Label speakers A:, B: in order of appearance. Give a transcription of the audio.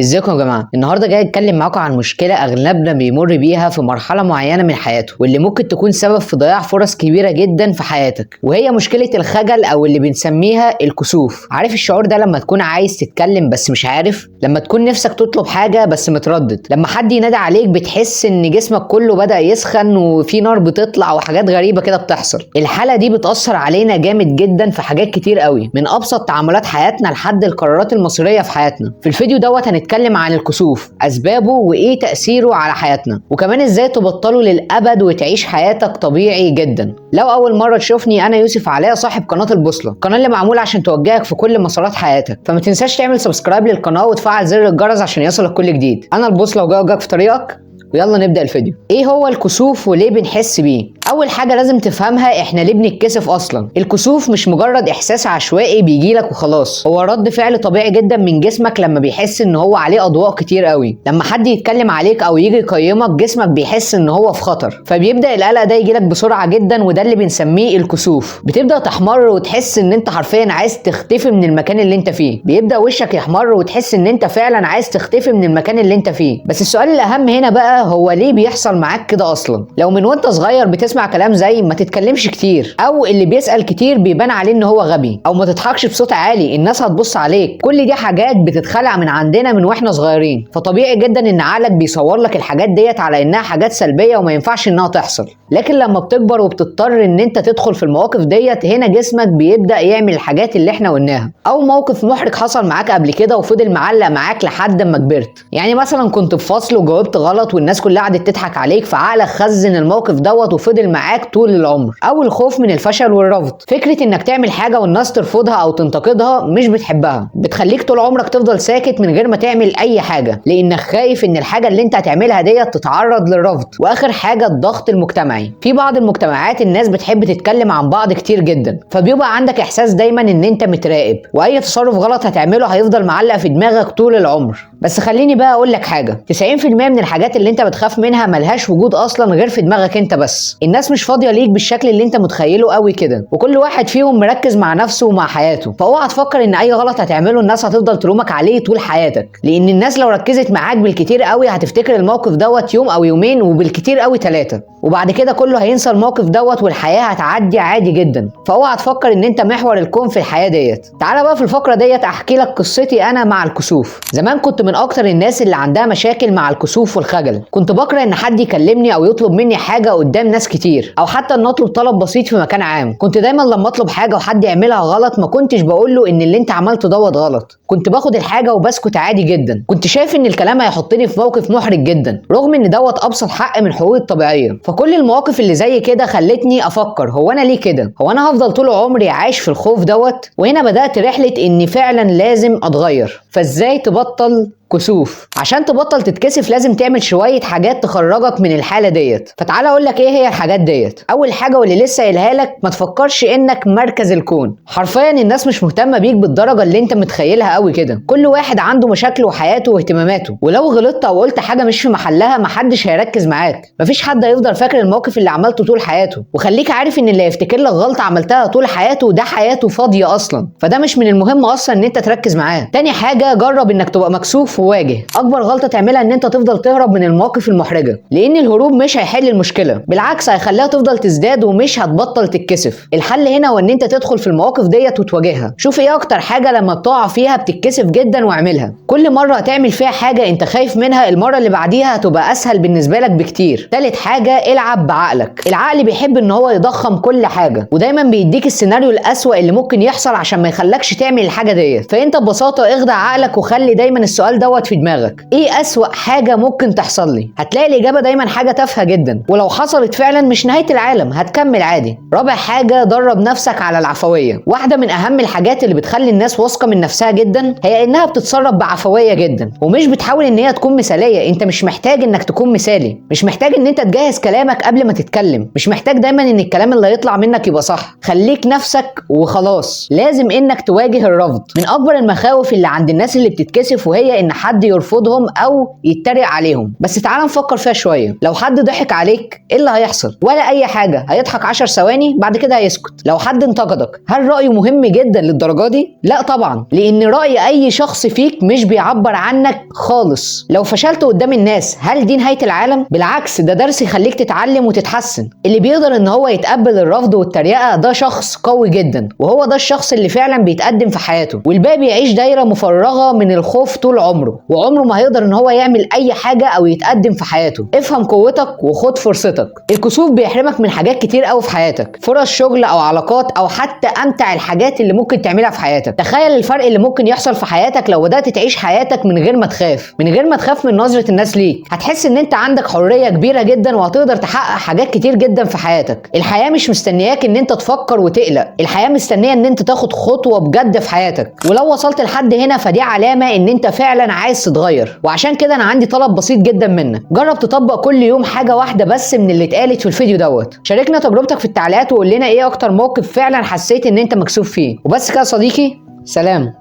A: ازيكم يا جماعه؟ النهارده جاي اتكلم معاكم عن مشكله اغلبنا بيمر بيها في مرحله معينه من حياته، واللي ممكن تكون سبب في ضياع فرص كبيره جدا في حياتك، وهي مشكله الخجل او اللي بنسميها الكسوف. عارف الشعور ده لما تكون عايز تتكلم بس مش عارف؟ لما تكون نفسك تطلب حاجه بس متردد؟ لما حد ينادي عليك بتحس ان جسمك كله بدأ يسخن وفي نار بتطلع وحاجات غريبه كده بتحصل؟ الحاله دي بتأثر علينا جامد جدا في حاجات كتير قوي، من ابسط تعاملات حياتنا لحد القرارات المصيريه في حياتنا. في الفيديو دوت هنتكلم عن الكسوف، اسبابه وايه تأثيره على حياتنا، وكمان ازاي تبطله للابد وتعيش حياتك طبيعي جدا. لو اول مره تشوفني، انا يوسف علاء، صاحب قناه البوصله، القناه اللي معموله عشان توجهك في كل مسارات حياتك. فما تنساش تعمل سبسكرايب للقناه وتفعل زر الجرس عشان يصلك كل جديد. انا البوصله وجاي في طريقك، ويلا نبدأ الفيديو. ايه هو الكسوف وليه بنحس بيه؟ اول حاجة لازم تفهمها، احنا ليه بنتكسف اصلا. الكسوف مش مجرد احساس عشوائي بيجيلك وخلاص، هو رد فعل طبيعي جدا من جسمك لما بيحس ان هو عليه اضواء كتير قوي. لما حد يتكلم عليك او يجي يقيمك، جسمك بيحس ان هو في خطر، فبيبدأ القلق ده يجيلك بسرعة جدا، وده اللي بنسميه الكسوف. بتبدأ تحمر وتحس ان انت حرفيا عايز تختفي من المكان اللي انت فيه، بيبدأ وشك يحمر وتحس ان انت فعلا عايز تختفي من المكان اللي انت فيه. بس السؤال الاهم هنا بقى، هو ليه بيحصل معاك كده اصلا؟ لو من وانت صغير بتسمع كلام زي ما تتكلمش كتير، او اللي بيسأل كتير بيبان عليه ان هو غبي، او ما تضحكش بصوت عالي الناس هتبص عليك، كل دي حاجات بتتخلع من عندنا من واحنا صغيرين. فطبيعي جدا ان عقلك بيصور لك الحاجات ديت على انها حاجات سلبية وما ينفعش انها تحصل. لكن لما بتكبر وبتضطر ان انت تدخل في المواقف ديت، هنا جسمك بيبدأ يعمل الحاجات اللي احنا قلناها. او موقف محرج حصل معاك قبل كده وفضل معلق معاك لحد ما كبرت، يعني مثلا كنت في فصل وجاوبت غلط والناس كلها قعدت تضحك عليك، فعقلك خزن الموقف دوت وفضل معاك طول العمر. او الخوف من الفشل والرفض، فكرة انك تعمل حاجة والناس ترفضها او تنتقدها مش بتحبها، بتخليك طول عمرك تفضل ساكت من غير ما تعمل اي حاجة، لانك خايف ان الحاجة اللي انت هتعملها ديت تتعرض للرفض. واخر حاجة الضغط المجتمعي. في بعض المجتمعات الناس بتحب تتكلم عن بعض كتير جدا، فبيبقى عندك احساس دايما ان انت متراقب، واي تصرف غلط هتعمله هيفضل معلق في دماغك طول العمر. بس خليني بقى اقول لك حاجة، 90% من الحاجات اللي انت بتخاف منها ملهاش وجود اصلا غير في دماغك انت بس. الناس مش فاضيه ليك بالشكل اللي انت متخيله قوي كده، وكل واحد فيهم مركز مع نفسه ومع حياته. فاوعى تفكر ان اي غلط هتعمله الناس هتفضل تلومك عليه طول حياتك، لان الناس لو ركزت معاك بالكتير قوي هتفتكر الموقف دوت يوم او يومين، وبالكتير قوي 3، وبعد كده كله هينسى الموقف دوت والحياه هتعدي عادي جدا. فاوعى تفكر ان انت محور الكون في الحياه ديت. تعالى بقى في الفقره ديت احكي لك قصتي انا مع الكسوف. زمان كنت من اكتر الناس اللي عندها مشاكل مع الكسوف والخجل. كنت بكره ان حد يكلمني او يطلب مني حاجه قدام ناس كتير، او حتى ان اطلب طلب بسيط في مكان عام. كنت دايما لما اطلب حاجه وحد يعملها غلط ما كنتش بقول له ان اللي انت عملته دوت غلط، كنت باخد الحاجه وبسكت عادي جدا. كنت شايف ان الكلام هيحطني في موقف محرج جدا، رغم ان دوت ابسط حق من حقوقي الطبيعيه. فكل المواقف اللي زي كده خلتني افكر، هو انا ليه كده؟ هو انا هفضل طول عمري عايش في الخوف دوت؟ وهنا بدات رحله اني فعلا لازم اتغير. فازاي تبطل كسوف؟ عشان تبطل تتكسف لازم تعمل شويه حاجات تخرجك من الحاله ديت. فتعالى اقول لك ايه هي الحاجات ديت. اول حاجه واللي لسه قايلها لك، ما تفكرش انك مركز الكون. حرفيا الناس مش مهتمه بيك بالدرجه اللي انت متخيلها قوي كده. كل واحد عنده مشاكله وحياته واهتماماته، ولو غلطت او قلت حاجه مش في محلها محدش هيركز معاك. مفيش حد هيفضل فاكر الموقف اللي عملته طول حياته. وخليك عارف ان اللي هيفتكر لك غلطه عملتها طول حياته ده حياته فاضيه اصلا، فده مش من المهم اصلا ان انت تركز معاه. تاني حاجه، جرب انك تبقى مكسوف وواجه. اكبر غلطه تعملها ان انت تفضل تهرب من المواقف المحرجه، لان الهروب مش هيحل المشكله، بالعكس هيخليها تفضل تزداد ومش هتبطل تتكسف. الحل هنا هو ان انت تدخل في المواقف ديت وتواجهها. شوف ايه اكتر حاجه لما بتقع فيها بتتكسف جدا واعملها. كل مره هتعمل فيها حاجه انت خايف منها، المره اللي بعديها هتبقى اسهل بالنسبه لك بكتير. تالت حاجه، العب بعقلك. العقل بيحب ان هو يضخم كل حاجه، ودايما بيديك السيناريو الاسوأ اللي ممكن يحصل عشان ما يخلكش تعمل الحاجه ديت. فانت ببساطه اخدع عقلك وخلي دايما السؤال دوت في دماغك، ايه اسوأ حاجه ممكن تحصل لي؟ هتلاقي الاجابه دايما حاجه تافهه جدا، ولو حصلت فعلا مش نهايه العالم، هتكمل عادي. رابع حاجه، درب نفسك على العفويه. واحده من اهم الحاجات اللي بتخلي الناس واثقه من نفسها جدا هي انها بتتصرف بعفويه جدا، ومش بتحاول ان هي تكون مثاليه. انت مش محتاج انك تكون مثالي، مش محتاج ان انت تجهز كلامك قبل ما تتكلم، مش محتاج دايما ان الكلام اللي هيطلع منك يبقى صح. خليك نفسك وخلاص. لازم انك تواجه الرفض. من اكبر المخاوف اللي عند الناس اللي بتتكسف وهي ان حد يرفضهم او يتريق عليهم. بس تعال نفكر فيها شويه، لو حد ضحك عليك ايه اللي هيحصل؟ ولا اي حاجه، هيضحك 10 ثواني بعد كده هيسكت. لو حد انتقدك هل رايه مهم جدا للدرجه دي؟ لا طبعا، لان راي اي شخص فيك مش بيعبر عنك خالص. لو فشلت قدام الناس هل دي نهايه العالم؟ بالعكس، ده درس يخليك تتعلم وتتحسن. اللي بيقدر ان هو يتقبل الرفض والتريقه ده شخص قوي جدا، وهو ده الشخص اللي فعلا بيتقدم في حياته. والباقي بيعيش دايره مفرغه من الخوف طول عمره، وعمره ما هيقدر ان هو يعمل اي حاجه او يتقدم في حياته. افهم قوتك وخد فرصتك. الكسوف بيحرمك من حاجات كتير قوي في حياتك، فرص شغل او علاقات او حتى امتع الحاجات اللي ممكن تعملها في حياتك. تخيل الفرق اللي ممكن يحصل في حياتك لو بدات تعيش حياتك من غير ما تخاف، من غير ما تخاف من نظره الناس ليك. هتحس ان انت عندك حريه كبيره جدا وهتقدر تحقق حاجات كتير جدا في حياتك. الحياه مش مستنياك ان انت تفكر وتقلق، الحياه مستنيه ان انت تاخد خطوه بجد في حياتك. ولو وصلت لحد هنا فدي علامه ان انت فعلا عايز تتغير. وعشان كده انا عندي طلب بسيط جدا منك، جرب تطبق كل يوم حاجه واحده بس من اللي اتقالت في الفيديو دوت. شاركنا تجربتك في التعليقات وقول لنا ايه اكتر موقف فعلا حسيت ان انت مكسوف فيه. وبس كده يا صديقي، سلام.